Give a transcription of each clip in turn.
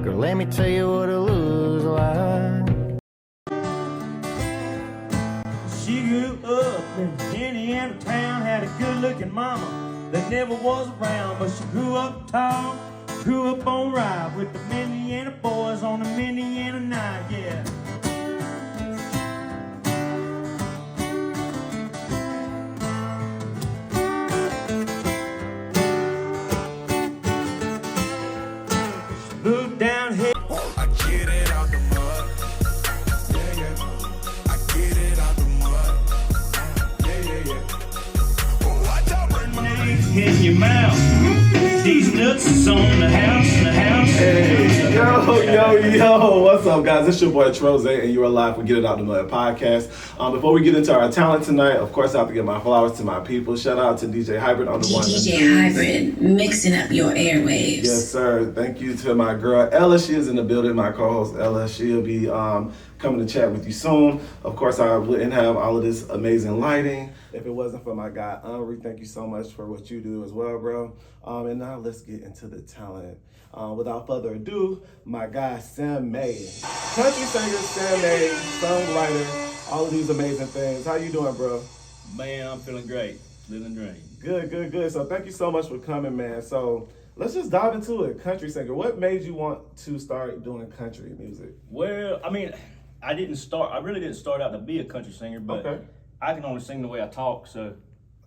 Girl, let me tell you what a loser's like. She grew up in Indiana town, had a good-looking mama that never was around, but she grew up tall, grew up on ride with the Indiana boys on the Indiana night, yeah. Moved down here. I get it out the mud. Yeah, yeah. I get it out the mud. Yeah, yeah, yeah. Watch out, bring my In your mouth. These nuts is on the house, Hey, yo, what's up, guys? It's your boy Troze, and you're live for Get It Out the Mud podcast. Before we get into our talent tonight, of course, I have to give my flowers to my people. Shout out to DJ Hybrid on the one. DJ Hybrid, mixing up your airwaves. Yes, sir. Thank you to my girl Ella. She is in the building. My co-host Ella. She'll be coming to chat with you soon. Of course, I wouldn't have all of this amazing lighting if it wasn't for my guy Henri. Thank you so much for what you do as well, bro. And now let's get into the talent. Without further ado, my guy Sam May, country singer Sam May, songwriter, all of these amazing things. How you doing, bro? Man, I'm feeling great. Living dream. Good. So thank you so much for coming, man. So let's just dive into it. Country singer. What made you want to start doing country music? Well, I mean, I really didn't start out to be a country singer, but Okay. I can only sing the way I talk. So,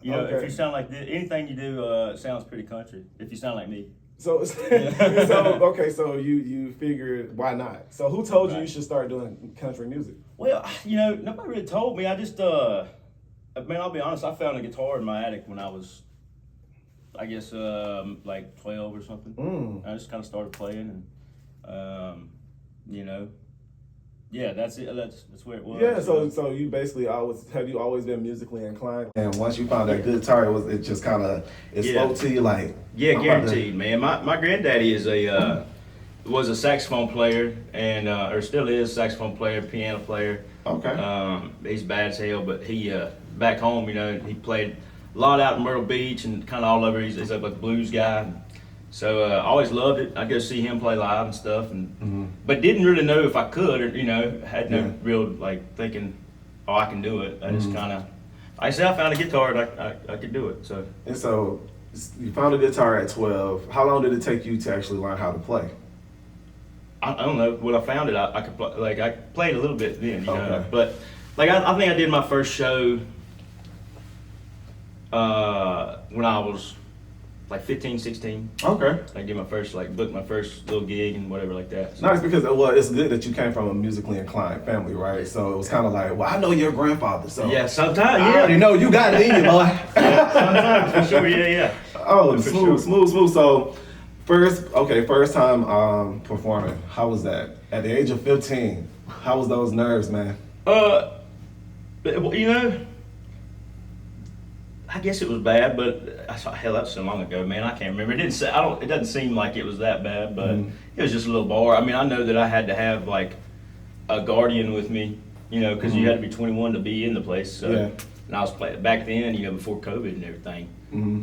you know, Okay. if you sound like this, anything you do sounds pretty country. If you sound like me. So, so you figured why not? So who told you Right. you should start doing country music? Well, you know, nobody really told me. I just, man, I'll be honest. I found a guitar in my attic when I was, I guess, like 12 or something. I just kind of started playing, and you know, yeah, that's it. That's where it was. Yeah. So you basically have you always been musically inclined? And once you found that guitar, it just kind of spoke to you like. Yeah, I'm about guaranteed, man. My granddaddy is was a saxophone player and or still is saxophone player, piano player. Okay. He's bad as hell, but he back home, you know, he played a lot out in Myrtle Beach and kind of all over. He's like a blues guy. So I always loved it. I go see him play live and stuff, and but didn't really know if I could, or you know, had no real like thinking, oh, I can do it. I just kind of, like I said, I found a guitar and I could do it. So And so you found a guitar at 12. How long did it take you to actually learn how to play? I don't know. When I found it, I could play, like I played a little bit then, you know. Okay. But like I think I did my first show when I was like 15, 16. Okay. I did my first booked my first little gig and whatever like that. So. Nice, because it's good that you came from a musically inclined family, right? So it was kind of like, well, I know your grandfather, so Yeah, sometimes, I already yeah. know you got it in you, boy. Sometimes, for sure, yeah. Oh, For smooth. sure. So first time performing. How was that? At the age of 15, how was those nerves, man? You know, I guess it was bad, but hell, that was so long ago, man. I can't remember. It doesn't seem like it was that bad, but it was just a little bar. I mean, I know that I had to have like a guardian with me, you know, because you had to be 21 to be in the place. So, and I was playing back then, you know, before COVID and everything.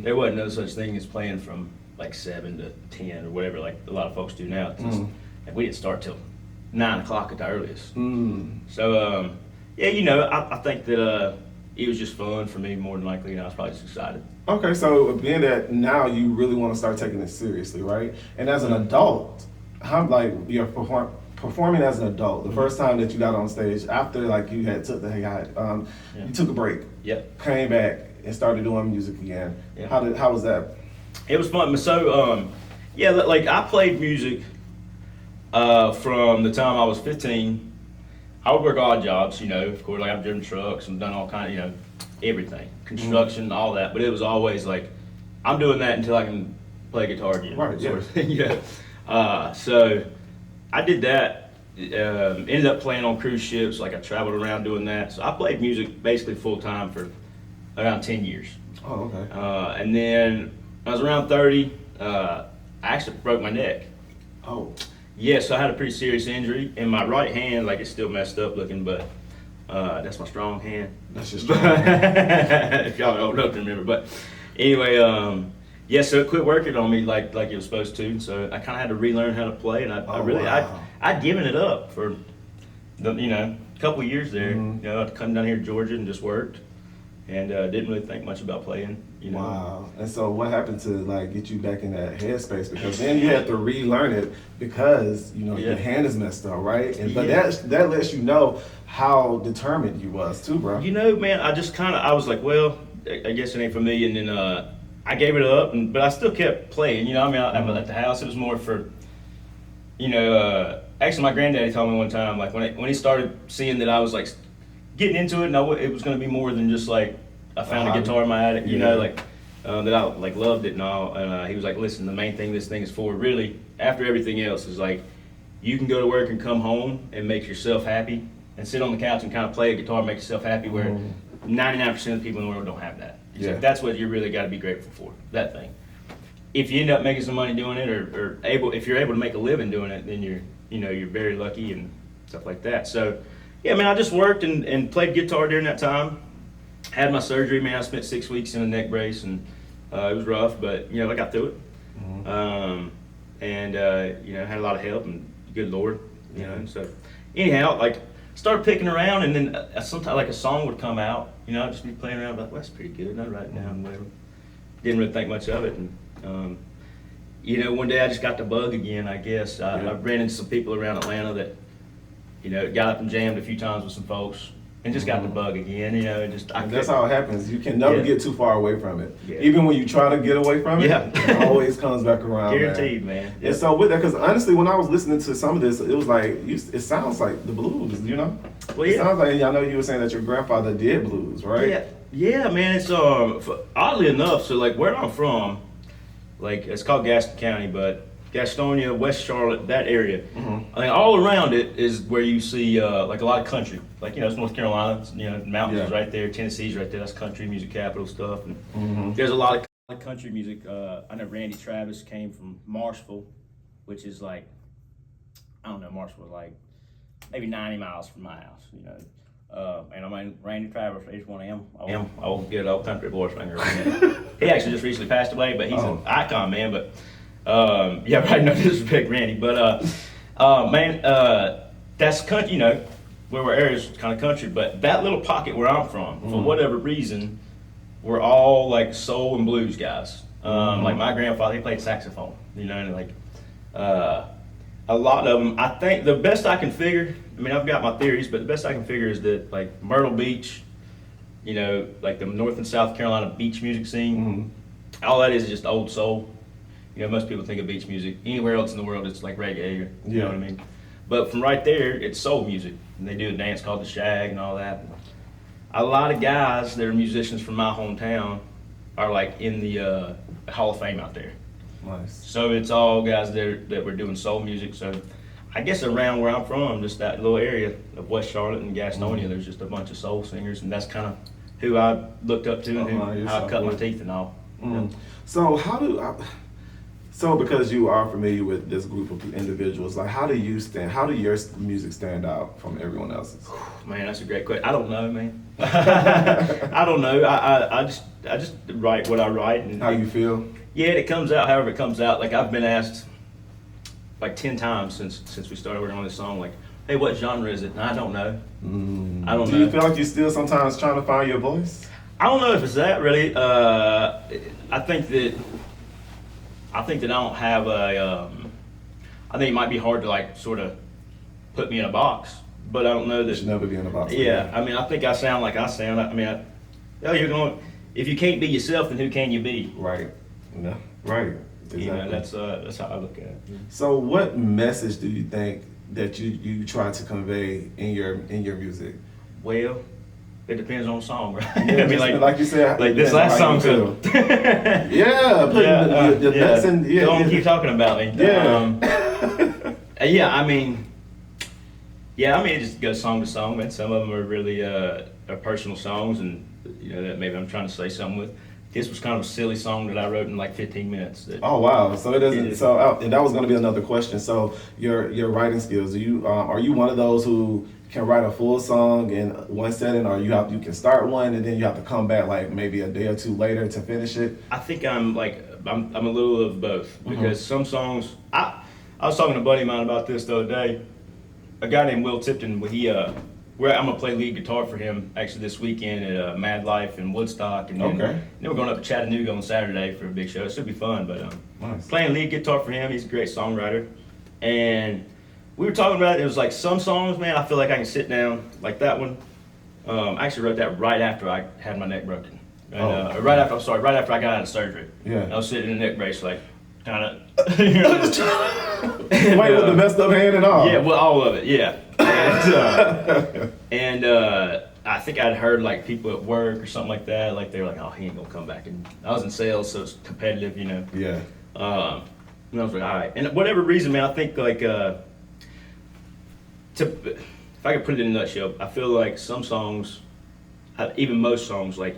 There wasn't no such thing as playing from like 7 to 10 or whatever, like a lot of folks do now. It's just, and we didn't start till 9 o'clock at the earliest. So, yeah, you know, I think that it was just fun for me more than likely, and I was probably just excited. Okay, so being that now you really want to start taking it seriously, right? And as an adult, how like you're performing as an adult, the first time that you got on stage after like you had took you took a break, came back and started doing music again. Yeah. How was that? It was fun. So, yeah, like I played music from the time I was 15. I would work odd jobs, you know, of course, like I've driven trucks and done all kind of, you know, everything, construction, all that. But it was always like, I'm doing that until I can play guitar again. Right, sort of thing, yeah. So I did that, ended up playing on cruise ships, like I traveled around doing that. So I played music basically full time for around 10 years. Oh, okay. And then when I was around 30, I actually broke my neck. Oh. Yeah, so I had a pretty serious injury in my right hand, like it's still messed up looking, but that's my strong hand. That's just strong. If y'all old enough to remember. But anyway, Yeah, so it quit working on me like it was supposed to. So I kind of had to relearn how to play, and I'd given it up for a couple of years there. Mm-hmm. I'd come down here to Georgia and just worked, and didn't really think much about playing. Wow. And so what happened to like get you back in that headspace? Because then you had to relearn it because your hand is messed up, right? But that lets you know how determined you was too, bro. Man, I was like, well, I guess it ain't for me, and then I gave it up, but I still kept playing. At the house, it was more for, actually my granddaddy told me one time, like when he started seeing that I was like getting into it, and it was going to be more than just like I found a guitar in my attic, that I like loved it and all. And he was like, listen, the main thing this thing is for, really, after everything else, is like you can go to work and come home and make yourself happy, and sit on the couch and kind of play a guitar and make yourself happy, where 99% of the people in the world don't have that. Like, that's what you really got to be grateful for, that thing. If you end up making some money doing it, or if you're able to make a living doing it, then you're very lucky and stuff like that. So, yeah, man, I just worked and played guitar during that time. Had my surgery, man. I spent 6 weeks in a neck brace, and it was rough, but I got through it. And had a lot of help, and good Lord, And so, anyhow, like started picking around, and then sometimes like a song would come out. I'd just be playing around, like, well, that's pretty good. And I'd write it down, whatever. Didn't really think much of it, and one day I just got the bug again. I guess I ran into some people around Atlanta that got up and jammed a few times with some folks, and just got the bug again. That's how it happens. You can never get too far away from it. Yeah. Even when you try to get away from it, it always comes back around. Guaranteed, man. And so with that, because honestly, when I was listening to some of this, it was like it sounds like the blues. Well, It sounds like, I know you were saying that your grandfather did blues, right? Yeah, man. It's oddly enough, so like where I'm from, like it's called Gaston County, but Gastonia, West Charlotte, that area. I think all around it is where you see like a lot of country. Like it's North Carolina, mountains is right there, Tennessee's right there. That's country music capital stuff. And there's a lot of country music. I know Randy Travis came from Marshville, which is like, I don't know, Marshville is like maybe 90 miles from my house. And I mean, Randy Travis is one of them. Old good old country boy singer. He actually just recently passed away, but he's an icon, man. But right. No disrespect, Randy, but man, that's country. Where our area is kind of country, but that little pocket where I'm from, for whatever reason, we're all like soul and blues guys. Like my grandfather, he played saxophone. And like a lot of them. I think the best I can figure. I mean, I've got my theories, but the best I can figure is that like Myrtle Beach, like the North and South Carolina beach music scene, all that is just old soul. Most people think of beach music. Anywhere else in the world, it's like reggae, you know what I mean? But from right there, it's soul music. And they do a dance called the shag and all that. A lot of guys that are musicians from my hometown are like in the Hall of Fame out there. Nice. So it's all guys that were doing soul music. So I guess around where I'm from, just that little area of West Charlotte and Gastonia, there's just a bunch of soul singers. And that's kind of who I looked up to and how I cut my teeth and all. So So because you are familiar with this group of individuals, like how do your music stand out from everyone else's? Man, that's a great question. I don't know, man. I don't know. I just write what I write. And how you feel? Yeah, it comes out however it comes out. Like I've been asked like 10 times since we started working on this song, like, hey, what genre is it? And I don't know. I don't know. Do you feel like you're still sometimes trying to find your voice? I don't know if it's that really. I think that I don't have a. I think it might be hard to like sort of put me in a box, but I don't know that. You should never be in a box. Yeah, I mean, I think I sound like I sound. I mean, you're going. If you can't be yourself, then who can you be? Right. Yeah. Right. Exactly. That's how I look at it. So, what message do you think that you try to convey in your music? Well, it depends on the song, right? Yeah, I mean, like you said, like this last song too. Yeah, the best in. Yeah, don't keep talking about me. Yeah. I mean, it just goes song to song, man. Some of them are really are personal songs, and that maybe I'm trying to say something with. This was kind of a silly song that I wrote in like 15 minutes. Oh wow! So it doesn't. And that was going to be another question. So your writing skills. Are you one of those who can write a full song in one setting, or you can start one and then you have to come back like maybe a day or two later to finish it? I think I'm like I'm a little of both because some songs. I was talking to a buddy of mine about this the other day. A guy named Will Tipton. Where I'm gonna play lead guitar for him actually this weekend at Mad Life in Woodstock, and then we're going up to Chattanooga on Saturday for a big show. It should be fun, but nice. Playing lead guitar for him. He's a great songwriter, and we were talking about it. It was like some songs, man. I feel like I can sit down like that one. I actually wrote that right after I had my neck broken. And, right after I got out of surgery. Yeah. I was sitting in a neck brace, like, kind of. Wait, with the messed up hand and all. Yeah, well, all of it, yeah. And I think I'd heard like people at work or something like that, like they were like, "Oh, he ain't gonna come back." And I was in sales, so it's competitive, you know. Yeah. And I was like, all right. And whatever reason, man, I think like if I could put it in a nutshell, I feel like some songs, even most songs, like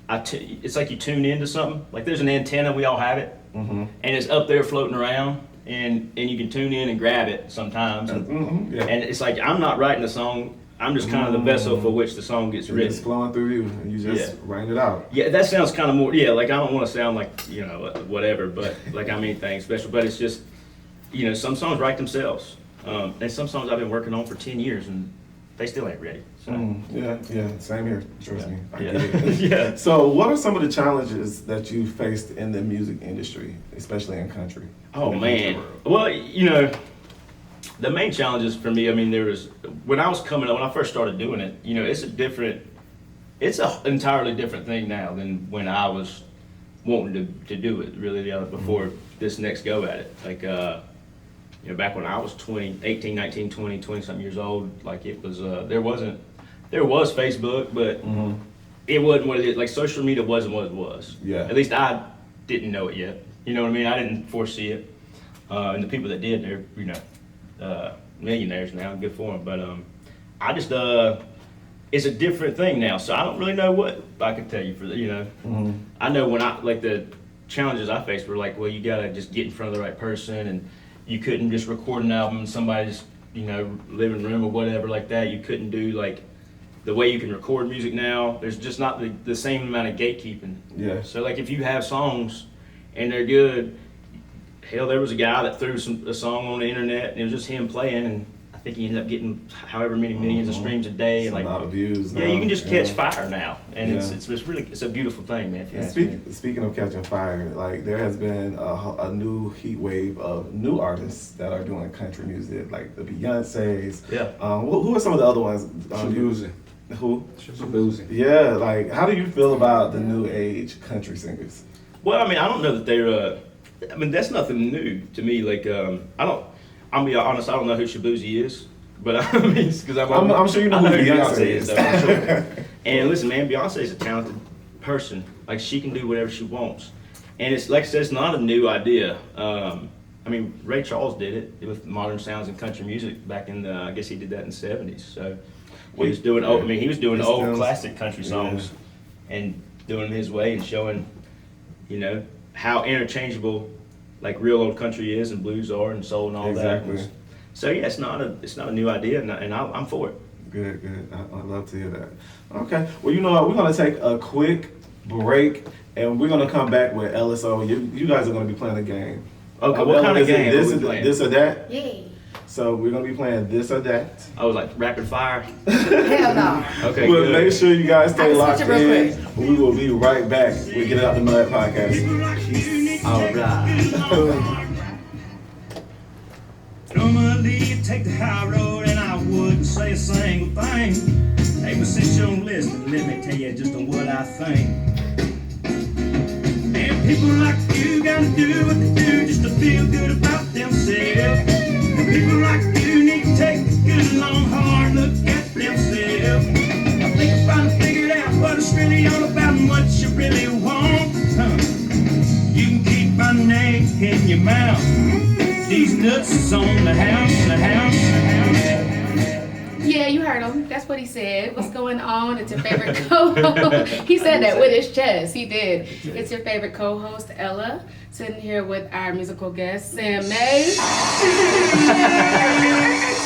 it's like you tune into something. Like there's an antenna, we all have it, and it's up there floating around, and you can tune in and grab it sometimes. And it's like I'm not writing the song. I'm just kind of the vessel for which the song gets written. It's flowing through you, and you just write it out. Yeah, that sounds kind of more. Yeah, like I don't want to sound like whatever, but like I mean things special. But it's just some songs write themselves, and some songs I've been working on for 10 years, and they still ain't ready. So. Yeah, same here. Trust me. I get it. Yeah. So, what are some of the challenges that you faced in the music industry, especially in country? Oh man, well, the main challenges for me, I mean, there was when I was coming up, when I first started doing it. It's an entirely different thing now than when I was wanting to do it. Really, before this next go at it, like back when I was 18, 19, 20 something years old, like it was there was Facebook, but it wasn't what it is. Like social media wasn't what it was. Yeah. At least I didn't know it yet. You know what I mean? I didn't foresee it, and the people that did, they're millionaires now. Good for them. But I just it's a different thing now. So I don't really know what I could tell you for I know when the challenges I faced were like, well, you gotta just get in front of the right person, and you couldn't just record an album in somebody's living room or whatever like that. You couldn't do like the way you can record music now. There's just not the same amount of gatekeeping. Yeah. So like if you have songs and they're good, hell, there was a guy that threw a song on the internet, and it was just him playing, and I think he ended up getting however many millions of streams a day. It's a lot of views now. Yeah, you can just catch fire now, and it's really a beautiful thing, man. Speaking of catching fire, like there has been a new heat wave of new artists that are doing country music, like the Beyoncés. Yeah. Who are some of the other ones? Shabuzi. Who? Shabuzi. Yeah, like how do you feel about the new age country singers? Well, I mean, I don't know that they're. I mean, that's nothing new to me. Like, I'll be honest, I don't know who Shabuzi is, but I mean, because I'm sure you know who Beyonce is. Though, I'm sure. And listen, man, Beyonce is a talented person. Like, she can do whatever she wants, and it's like I said, it's not a new idea. I mean, Ray Charles did it with modern sounds and country music back in the. I guess he did that in the '70s. So he was doing. He was doing old classic country songs, and doing them his way and showing, how interchangeable like real old country is and blues are and soul and all that. So yeah, it's not a new idea, and I'm for it. Good. I love to hear that. Okay, well, you know what? We're gonna take a quick break, and we're gonna come back with LSO. You guys are gonna be playing a game. Okay, what kind of game? This or that? Yay. So we're gonna be playing this or that. I was like rapid fire. Hell no. Okay, well, good. make sure you guys stay locked in. Quick. We will be right back with Get It Out the Mud podcast. Peace. All right. Normally you take the high road and I wouldn't say a single thing. Hey, but since you're listening, let me tell you just what I think. And people like you gotta do what they do just to feel good about themselves. And people like you need to take a good long hard look at themselves. I think I finally figured out what it's really all about and what you really want. You can keep my name in your mouth. These nuts is on the house. Yeah, you heard him. That's what he said. What's going on? It's your favorite co-host. He said that with his chest. He did. It's your favorite co-host, Ella, sitting here with our musical guest, Sam May.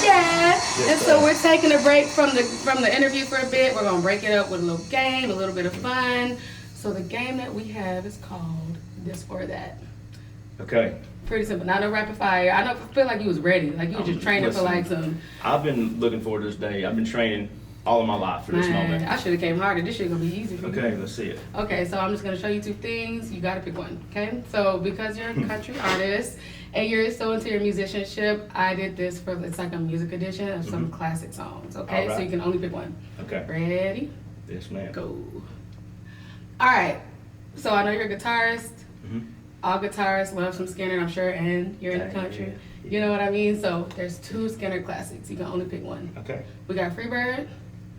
Yeah. And so we're taking a break from the interview for a bit. We're gonna break it up with a little game, a little bit of fun. So the game that we have is called this or that. Okay. Pretty simple. Not no rapid fire. I feel like you was ready. Like you was just training for like some. I've been looking forward to this day. I've been training all of my life for this moment. I should have came harder. This shit gonna be easy for you. Okay, let's see it. Okay, so I'm just gonna show you 2 things. You gotta pick one. Okay. So because you're a country artist and you're so into your musicianship, I did this for it's like a music edition of some classic songs. Okay. All right. So you can only pick one. Okay. Ready? Yes, ma'am. Go. All right. So I know you're a guitarist. Mhm. All guitarists love some Skinner, I'm sure, and you're in the country. Yeah. You know what I mean? So there's 2 Skinner classics. You can only pick one. Okay. We got Freebird.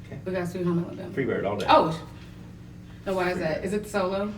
Okay. We got Sweet Home Alabama. Freebird all day. Oh. And why is that? Is it the solo?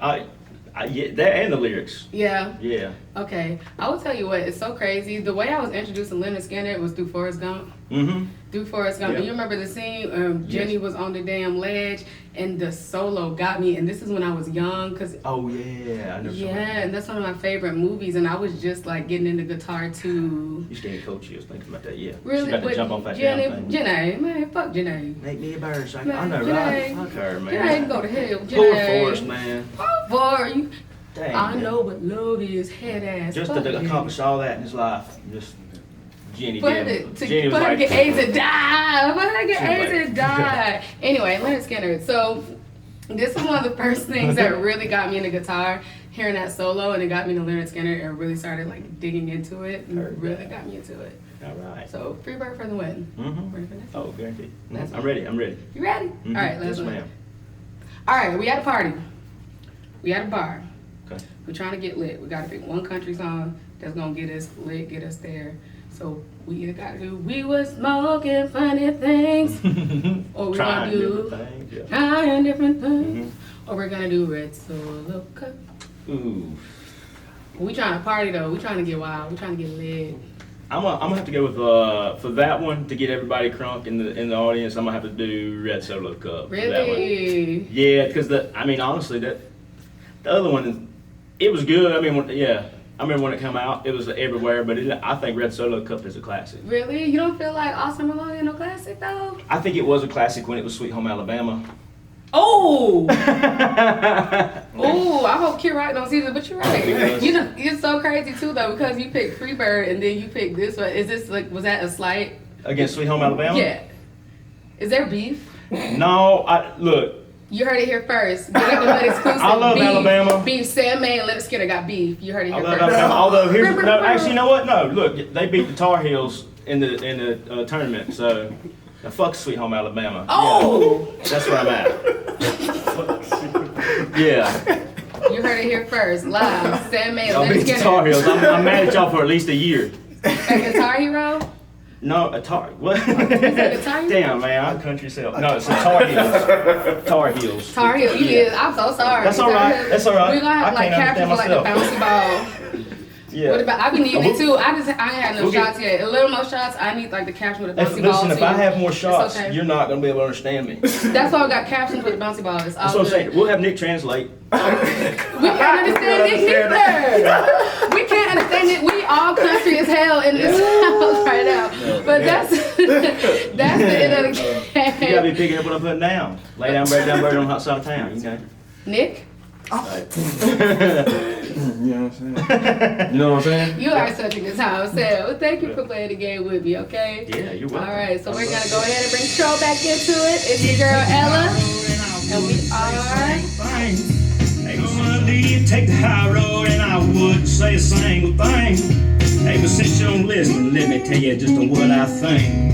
Yeah, that and the lyrics. Yeah. Yeah. Okay. I will tell you what, it's so crazy. The way I was introduced to Leonard Skinner was through Forrest Gump. Mm-hmm. Through Forrest Gump. Yeah. And you remember the scene? Jenny was on the damn ledge, and the solo got me. And this is when I was young, cause Oh yeah, I know. yeah, and that's one of my favorite movies. And I was just like getting into guitar too. You staying coach? I was thinking about that. Yeah. Really? She got to But jump off that Jenny, damn thing. Jenny, man, fuck Jenny. Make me a bird. So I Man, know, Jenny. right? Fuck her, man. Jenny can go to hell. Poor Jenny. Forrest, man. For you. Dang, I man. know, but love is head ass. Just Fuck to Jenny. accomplish all that in his life, just Jenny For did. her to Jenny was like, get AIDS and die. For her to get She was AIDS like- and die. Anyway, Leonard Skinner. So this is one of the first things that really got me into guitar, hearing that solo, and it got me to Leonard Skinner and really started like digging into it and Heard really that. got me into it. all right. So Freebird for the win. Mm-hmm. Ready for this? Oh, guaranteed. That's I'm ready. I'm ready. You ready? Mhm. All right, let's Yes, go. ma'am. All right, we at a party. We at a bar. Okay. We're trying to get lit. We gotta pick one country song that's gonna get us lit, get us there. So we either gotta do "We Was Smoking Funny Things," or we're Trying gonna do different things. Yeah. "Trying Different Things," Mhm. or we're gonna do "Red Solo Cup." Ooh. We trying to party though. We trying to get wild. We trying to get lit. I'm gonna have to go with for that one to get everybody crunk in the audience. I'm gonna have to do Red Solo Cup. for that one. Really? Yeah, because honestly, the other one, it was good. I remember when it came out, it was everywhere. But I think Red Solo Cup is a classic. Really? You don't feel like Awesome Malone in no classic though? I think it was a classic when it was Sweet Home Alabama. Oh! Oh, I hope Kid Rock don't see this, but you're right. Because- You know, it's so crazy too though, because you picked Freebird and then you picked this one. Is this like, was that a slight? Against Sweet Home Alabama? Yeah. Is there beef? No, look. You heard it here first. Get up and let exclusive. I love beef. Alabama. Beef. Sam May and Leonard Skinner got beef. You heard it I here love first. Alabama. Although actually, you know what? No, look, they beat the Tar Heels in the tournament. So, now fuck Sweet Home Alabama. Oh! Yeah, that's where I'm at. Yeah. You heard it here first. Live. Sam May and Y'all Leonard beat the Skinner. Tar Heels. I'm mad at y'all for at least a year. A Guitar Hero? No, a Tar. What? it a Tar Heel? Damn, man, I'm country self. No, it's a Tar Heels. Tar Heels. Tar Heel, you Yeah. did. I'm so sorry. That's all right. Tar Heel. That's all right. We're gonna have I like can't captions for like the understand bouncy ball. Yeah. What about? I be needing it too. I ain't had no We'll get- shots yet. A little more shots. I need like the caption with the If, bouncy ball. listen, if too. I have more It's shots, okay. you're not gonna be able to understand me. That's why we got captions with the bouncy ball. It's all That's what I'm good. saying. We'll have Nick translate. We can't understand it neither. We can't understand it. We all country as hell in this house right now. But that's the end of the game. You gotta be picking up what I'm putting down. Lay down, break down, bird on the hot side of town. You know. Nick, You know what I'm saying? You know what I'm saying? you are such a good time. So, well, thank you for playing the game with me, okay? Yeah, you're All welcome. right, so we're gonna go ahead and bring Troll back into it. It's your girl Ella, and we are. Hey, somebody take the high road and I wouldn't say a single thing. Hey, but since you don't listen, let me tell you just what I think.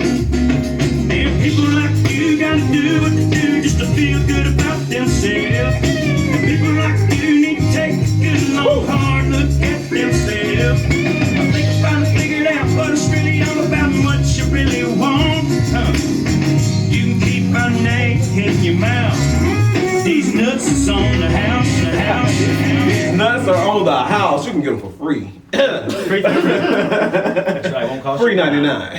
And people like you gotta do what they do just to feel good about themselves. And people like you need to take a good long hard look at themselves. I think I finally figured out what it's really all about and what you really want. You can keep my name in your mouth. These nuts is on the house, the house, the house. These nuts are on the house. You can get them for free. Free That's right, won't cost Free you a dime.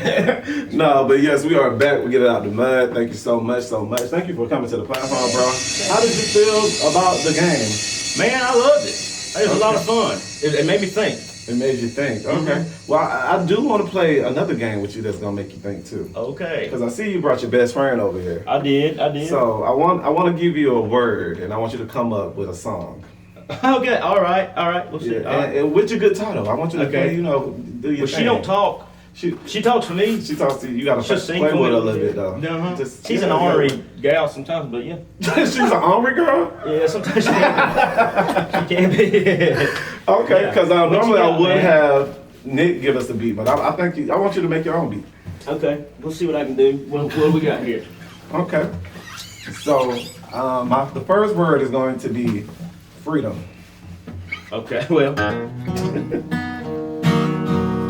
$99. No, but yes, we are back. We get it out the mud. Thank you so much, so much. Thank you for coming to the platform, bro. How did you feel about the game? Man, I loved it. It was a lot of fun. It made me think. It made you think. Okay. Well, I do want to play another game with you that's gonna make you think too. Okay. Because I see you brought your best friend over here. I did. So I want to give you a word, and I want you to come up with a song. Okay, all right. We'll see. Yeah, All right. and with your guitar though, I want you to Okay. play, do your Well, thing. she don't talk. She talks for me. She talks to you. You gotta She'll play sing with for her me. a little bit though. Uh-huh. Just- She's an yeah, ornery gal sometimes, but yeah. She's an ornery girl. Yeah, sometimes she can be. Okay, Yeah. because What you normally I got, would man? have Nick give us the beat, but I think I want you to make your own beat. Okay, we'll see what I can do. What do we got here? Okay. So the first word is going to be freedom. Okay, well.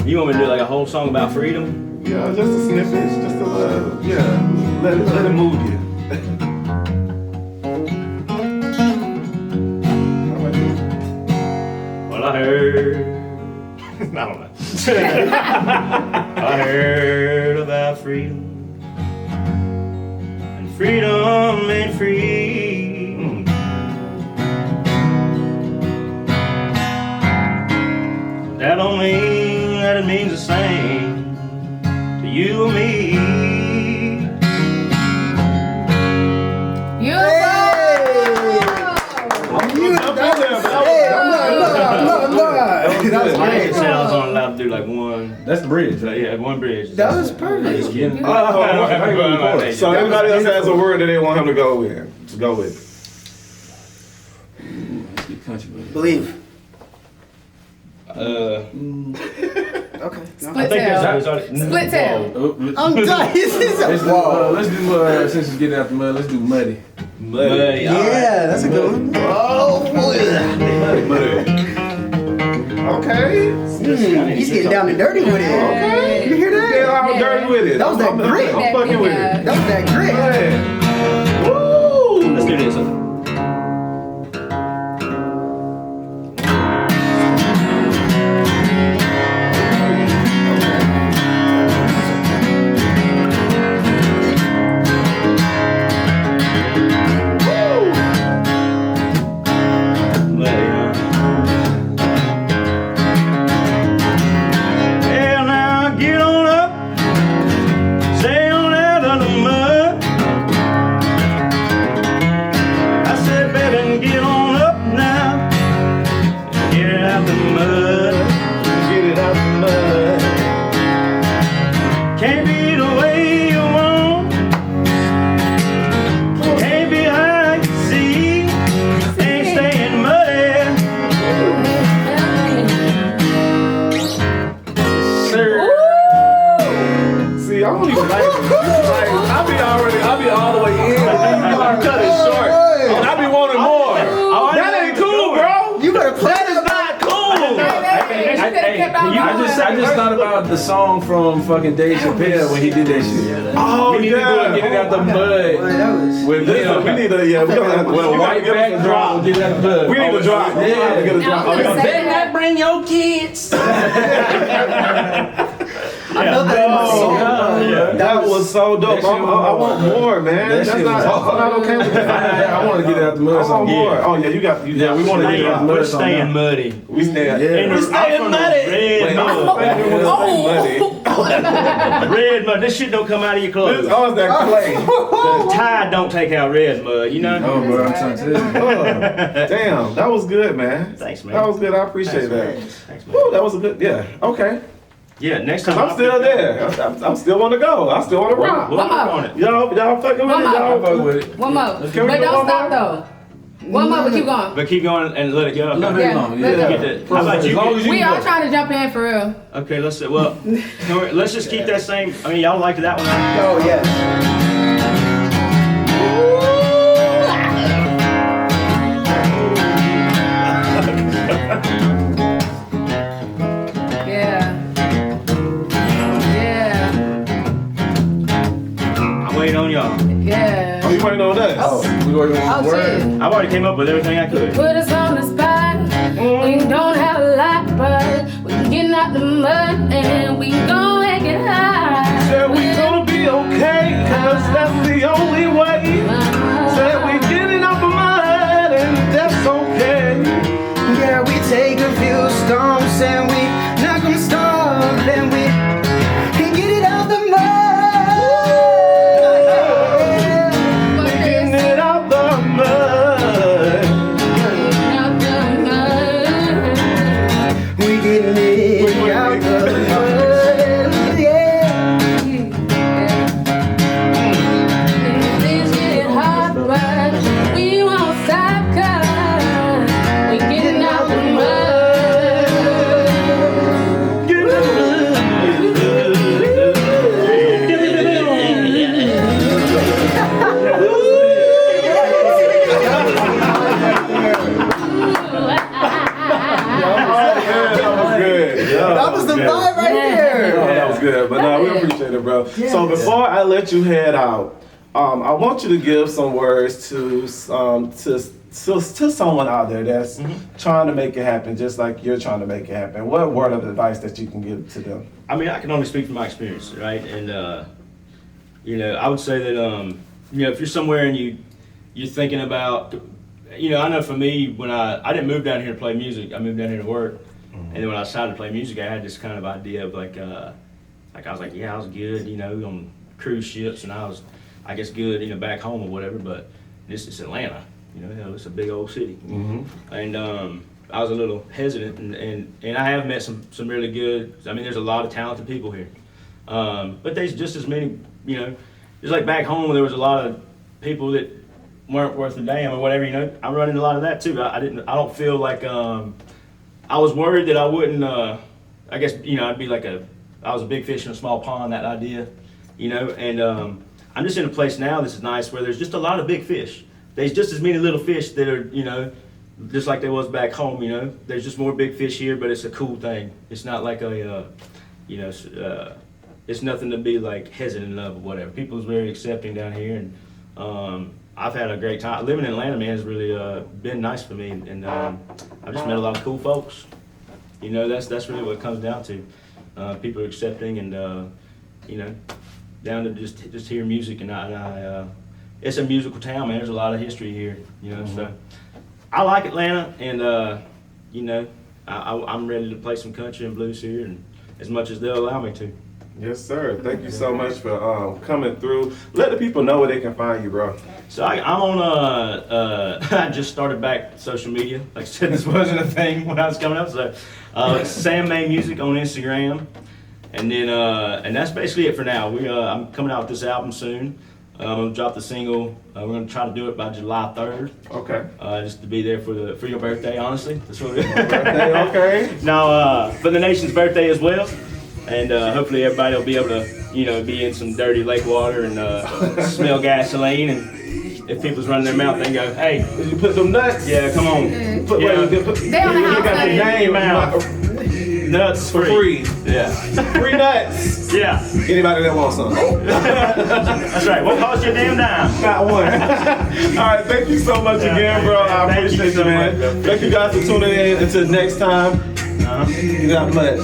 You want me to do like a whole song about freedom? Yeah, just a snippet, just a let it move you. How about you? Well, I heard. I don't know. I heard about freedom. And freedom ain't free. That don't mean that it means the same to you or me. You That was I great. just said I was only allowed to do like one. That's the bridge. Yeah, one bridge. That was perfect. Just kidding. So everybody else has a word that they want him to go with. To go with. Believe. Uh, Okay. No. I think there's Split tail. I'm done. Let's do since it's getting out the mud, let's do muddy. Muddy. Yeah, that's a good one. Oh, Okay. he's getting down and dirty with it. Okay. You hear that? Yeah, I'm dirty with it. That was that grit. I'm fucking with it. That was that grit. Yeah. Woo! Let's do this. Well, now get on up, sail out of the mud. I said, baby, get on up now, get it out the mud, get it out the mud. Can't be the way you want, can't be how you see, ain't staying muddy. See, I don't even like it. Like, I be all the way in. You cut it short. And I be wanting more. That ain't cool, bro. You better play That is not cool. I just thought about the song from fucking Dave Chappelle when he did that shit. Oh, We need to go and get it out the mud. That was. With Listen, we need to, we don't have to, with a you white gotta give us a backdrop. Get it out the mud. We need to drop. Yeah. Get a drop. I'm gonna say Better that. not bring your kids. I felt that in my soul. That was so dope. That shit I want more, man. That That's shit not, was hard. I'm not okay with that. I want to get it out the I mud. want song. more. Oh yeah, you got. Yeah, we want to get it out the We're mud. song staying now. muddy. We stand. Yeah. We're staying muddy. Red mud. Red mud. This shit don't come out of your clothes. Oh, it's that clay. The tide don't take out red mud, you know? Oh, bro, I'm trying to tell you. Oh, damn, that was good, man. Thanks, man. That was good. I appreciate that. Thanks, man. Woo, that was a good. Yeah. Okay. Yeah, next time I'm still there. I'm still want to go. I still want to rock. We'll work on it. Y'all fucking with One it. more. Y'all Fuck with it. One more. Can we But do don't one stop more? though. One more, but keep going. But keep going and let it go. A little Okay. bit longer. let's Yeah. go. Get the- How about As you? long as you We can all go. trying to jump in for real. Okay, let's see. Well, let's just keep that same. I mean, y'all liked that one. Oh, yes. Yeah. Yeah. I'm waiting on y'all. Yeah. Oh, you might know that. Oh, we going to Oh word. shit. I've already came up with everything I could. Put us on the spot. We don't have a lot, but we can get out the mud and we gon' make it high. Said we gonna be okay, cause that's the only way. Said we getting out the mud and that's okay. Yeah, we take a few stomps and we not gonna stop and we can get it out the mud. Getting it out the mud. Oh, that was good. But no, we appreciate it, bro. So before I let you head out, I want you to give some words to someone out there that's trying to make it happen, just like you're trying to make it happen. What word of advice that you can give to them? I mean, I can only speak from my experience, right? And you know, I would say that you know, if you're somewhere and you're thinking about, you know, I know for me, when I didn't move down here to play music, I moved down here to work. And then when I decided to play music, I had this kind of idea of like I was like, yeah, I was good, you know, on cruise ships, and I was, I guess, good, you know, back home or whatever. But this is Atlanta, you know, it's a big old city. And I was a little hesitant, and I have met some really good. I mean, there's a lot of talented people here, but there's just as many, you know, just like back home, there was a lot of people that weren't worth a damn or whatever. You know, I run into a lot of that too. I don't feel like I was worried that I wouldn't. I guess, you know, I was a big fish in a small pond. That idea, you know, and I'm just in a place now. This is nice where there's just a lot of big fish. There's just as many little fish that are, you know, just like there was back home. You know, there's just more big fish here, but it's a cool thing. It's not like a, you know, it's nothing to be like hesitant of or whatever. People's very accepting down here, and I've had a great time. Living in Atlanta, man, has really been nice for me, and I've just met a lot of cool folks. You know, that's really what it comes down to. People are accepting, and you know, down to just hear music, and it's a musical town, man. There's a lot of history here, you know. So I like Atlanta, and you know, I'm ready to play some country and blues here, and as much as they'll allow me to. Yes, sir. Thank you so much for coming through. Let the people know where they can find you, bro. So I'm on I just started back social media. Like I said, this wasn't a thing when I was coming up. So Sam May Music on Instagram, and then and that's basically it for now. I'm coming out with this album soon. I'm gonna drop the single. We're gonna try to do it by July 3rd. Okay. Just to be there for your birthday, honestly. That's what it is. Birthday, okay. Now for the nation's birthday as well. And hopefully everybody will be able to, you know, be in some dirty lake water and smell gasoline. And if people's running their mouth, they go, "Hey, did you put them nuts?" Yeah, come on. They you on the house. got the name out. Nuts for free. Yeah. Free nuts. Yeah. Anybody that wants some. That's right. Won't cost you a damn dime. Not one. All right. Thank you so much again, bro. I appreciate you, man. Thank you guys for tuning in. Until next time. You got much.